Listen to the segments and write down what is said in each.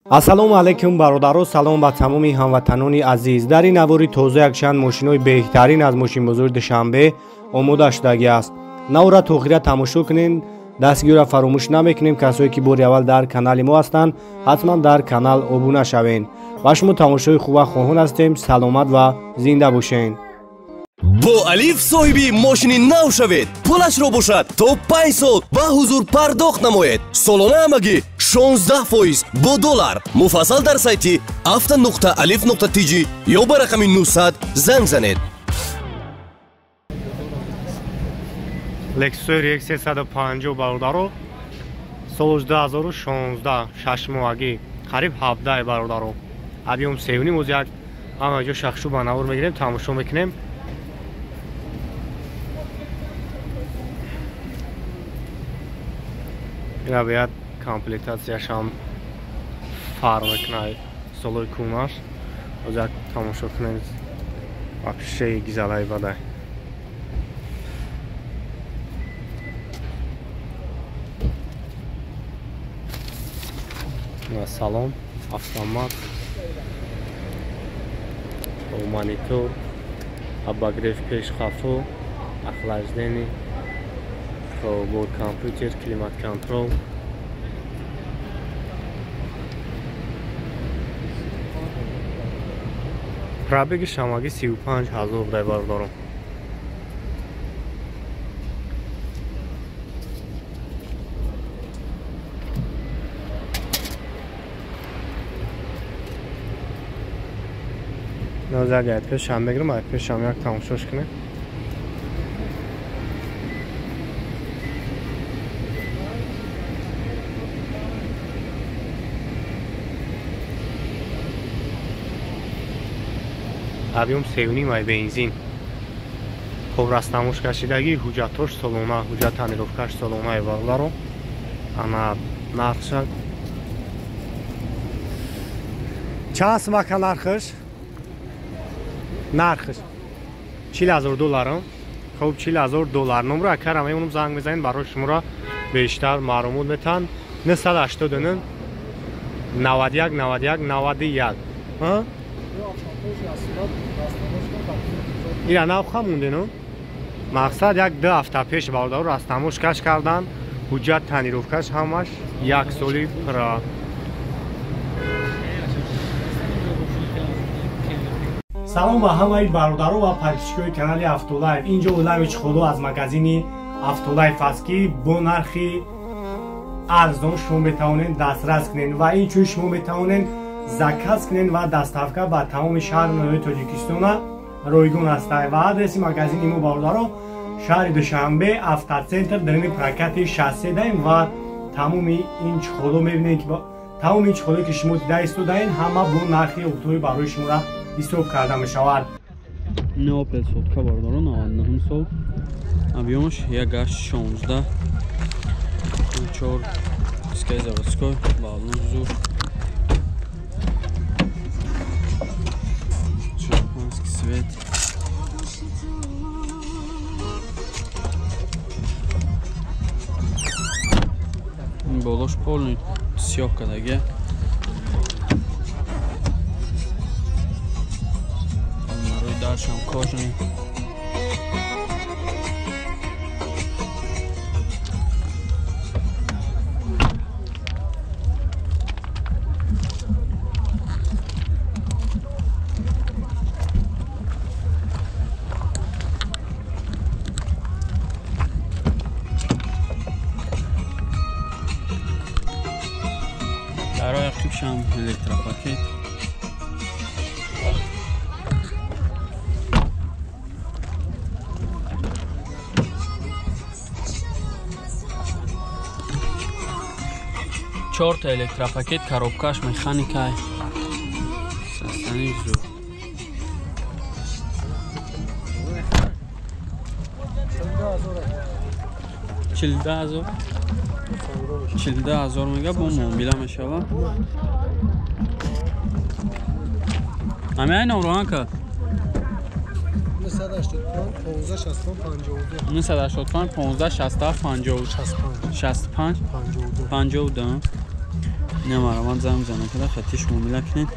Ассалому алайкум бародаро, салом ба тамоми ҳамватанони азиз. Дар ин навори тоза якчанд мошинои беҳтарин аз мошинбозори Душанбе омода шудагӣ аст. Навора то охира тамошо кунед. Дастгиёра фаромӯш намекунем. Касое ки бори аввал дар канали мо ҳастанд, ҳатман дар канал обуна шавед. Ба шумо тамошои хуба хоҳон ҳастем. Саломат ва зинда бошед. бо Алиф соҳиби мошини нав шавед. Пулашро бошад то 5 сол ва ҳузур пардохт намоед. Солона ҳамагӣ 16% бо доллар. Муфассал дар сайти afta.alif.tg ё ба рақами 900 занг занед. Lexus RX 350 бародаро, соли 2016, 6 моҳагӣ, қариб 17 бародаро. Объем 3.5 оз як ҳама ҷо шахшу ба навор мегирем, тамошо мекунем. ина бояд комплектатсияш ҳам фарқ мекунад солои кӯнаш. оз як тамошо кунем. вообще гизалаи бадай. салон, автомат, монитор, обогрев пешхафу, охлаждение, борд компьютер, климат-контрол. пробеги шамаги 35,000 дай бардорам. نازد یک پیش هم بگیرم یک پیش هم یک تماشاش کنه. объем 3.5 бензин. خب راستموش کشیدگی حجتاش سالونه حجت تنیروفکش سالونه بالا انا نرخش چند سمکه نرخش нархш $40,000. خب $40,000 номро акара меонам занг мезанед барои шуморо бештар маълумот метан 989 91 91 91 ҳа ина нав хамундену мақсад як 2 ҳафта пеш бародаро растамош каш кардан ҳуҷҷат танировкаш ҳамаш 1 соли пура. салом ба ҳамаи бародаро ва подписчикои канали Автолайф. инҷо улави чиходо аз магазини Автолайф аст ки бо нархи арзон шумо метавонед дастрас кунед ва инчунин шумо метавонед заказ кунед ва доставка ба тамоми шаҳр ноҳияи Тоҷикистона ройгон аст. ва адреси магазини мо бародаро шаҳри Душанбе автоцентр дарини прокати шассе даем ва тамоми ин чиходо мебинед ки тамоми ин чиходо ки шумо дида истодаед ҳама бо нархи оптои барои шумора ҳисоб карда мешавад. Opel сотка бародаро 99 сол. Объемш 1.16. 4 дискаи заводской, балон зур. Шампанский свет. Болош полный сёккадagi. Дальшем кожаный. Второй включаем электропакет. Чорта электропакет, коробкаш, механика. Состанешь зуб. $40,000 мега бо муомила мешава. ҳамаи номро ка 985 15 62 65 52 نمارم زنگ میزنه که خطیش معامله کنین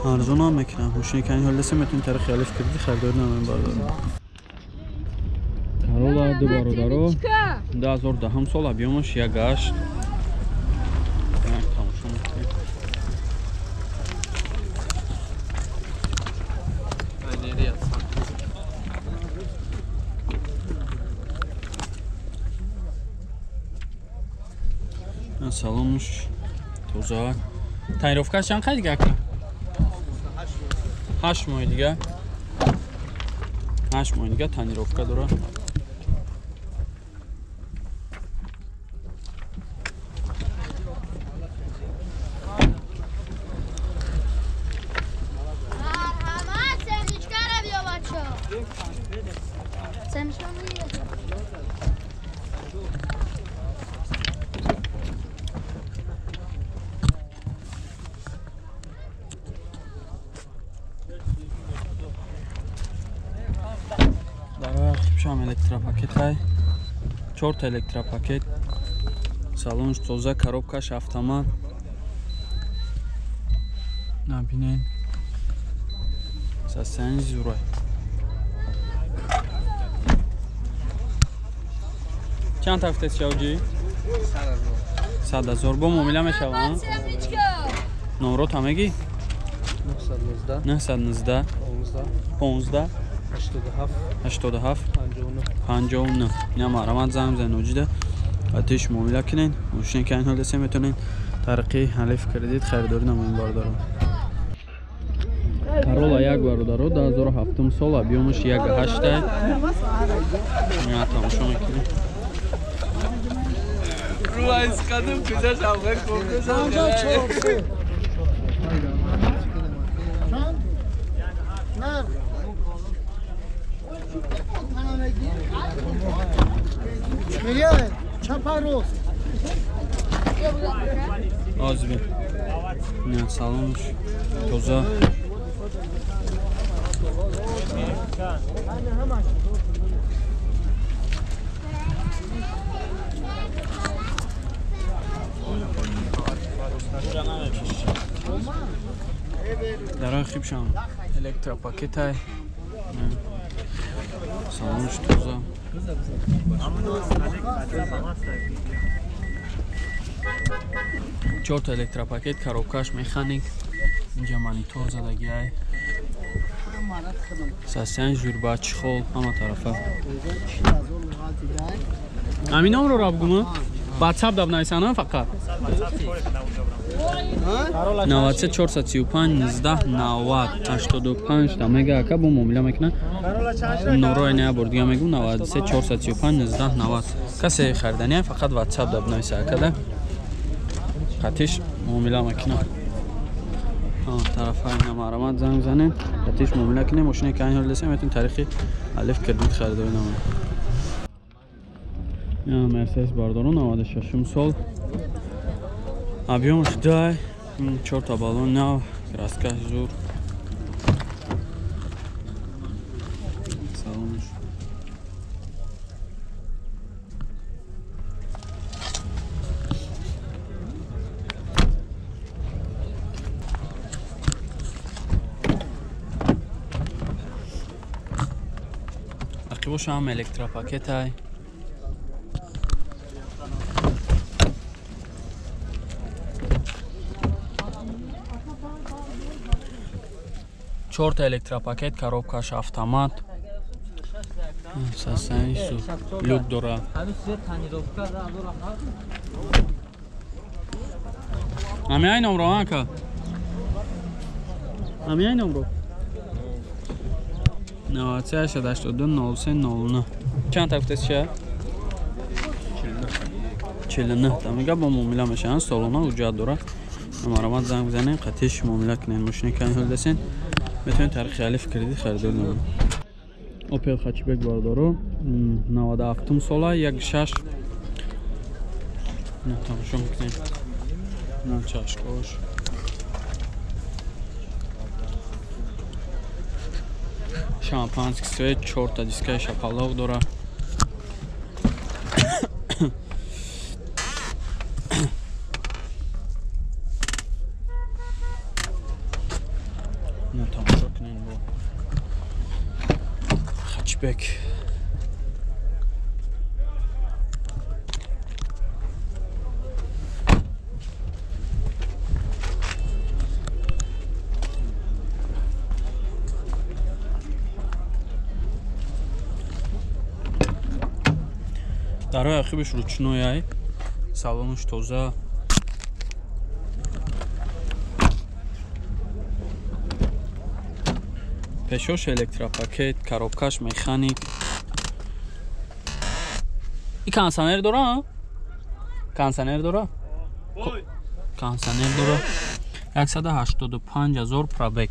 ارزون هم میکنم ماشین کنین حال دسته میتونین طرح خیالش کردی خریدار نمیم بردارم Karola dy barodaro 2010 sol объемش 1.8 тамошо мекунем салонуш тоза тайровкаш чанд қай дига ака 8 моҳ дига 8 моҳ дига тонировка дора Шам электропакет ай 4 электропакет салонш тоза коробкаш автомат набинен сасани зурай чанд тафтес шавҷи 100 000 бо муомила мешаванд номрот ҳамагӣ 919 15 87 59 نمارم زنگ زن وجوده آتیش معامله کنین ماشین که این حال دسته میتونین طرقی حلیف کردید خریداری نمایین باردارو Karola یک باردارو 2007 سال объемش 1.8 نه تماشا میکنیم رو از قدم کجاش اول کن آزبی نه سالونش توزا در خیب شام الکتروپاکت های салонш тоза чорт электропакет коробкаш механик инҷа монитор задагиай сасян журба чихол ҳама тарафа ҳамин номро рабгума ватсап даб нависанам фақат 93 435 19 90 85 тамега ака бо муомила мекунад номро ина бор дига мегум 93 435 19 90 касе харидани фақат ватсап даб нависа акада қатиш муомила мекунад тарафа ина марамат занг занен қатиш муомила кунем мошине ки ин ҳол десем метун таърихи алиф кредит харидорӣ намоед Mercedes бардору 96 сол объемш дай 4 та балон нав краска зур салонш рақибош ҳам электропакет ай чорт электропакет коробкаш автомат сасанису люк дора ҳамиай номро ака ҳамиай номро 93820309 чанд тафтес ша 49 тамега бо муомила мешаванд солона ҳуҷҷат дора маромат занг бизанем қатиш муомила кунед мошини кани ҳол десен метавонед таърихи алиф кредит харидор намоед опел хачбек бардору 97 сола 1.6 на тамошо мекунем на чашкош шампанский свет 4 та дискаи шапалов дора اینو تماشا کنین با خچبک. Дарои ахибиш ручной, салониш тоза. Пешош электропакет, коробкаш механик. И кондиционер дора? Кондиционер дора? Кондиционер дора. 185,000 пробег.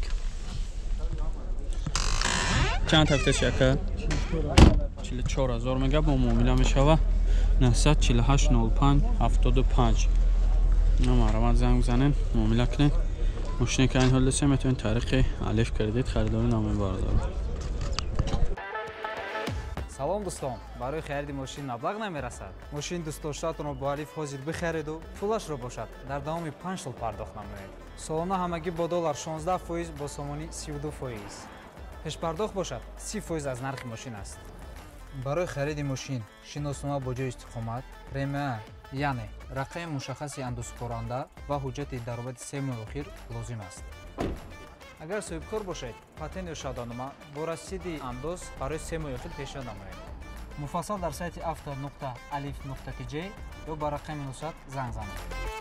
Чанд тафтеш яка? 44,000 мега бо муомила мешава. 948,05,75. نمارمات زنگ بزنین معامله کنین. ماشین که این حال دسته میتونین طریق الف کردید خریداری نامه باردارم. سلام دوستان، برای خرید ماشین مبلغ نمیرسد. ماشین دوست داشته‌تون رو با الف حاضر بخرید و پولش رو باشد در دام 5 سال پرداخت نمایید. سالانه همگی با دلار 16% با سومانی 32%. پیش پرداخت باشد 30% از نرخ ماشین است. برای خرید ماشین شناسنامه با جای استقامت، پرمیا یعنی رقم مشخص اندازه‌کننده و حجت در مورد 3 ماه اخیر لازم است. اگر صاحبکار باشید، پاتنت یا شهادتنامه با رسید انداز برای 3 ماه اخیر پیشنهاد نمایید. مفصل در سایت after.alif.tj یا با رقم 900 زنگ زنید.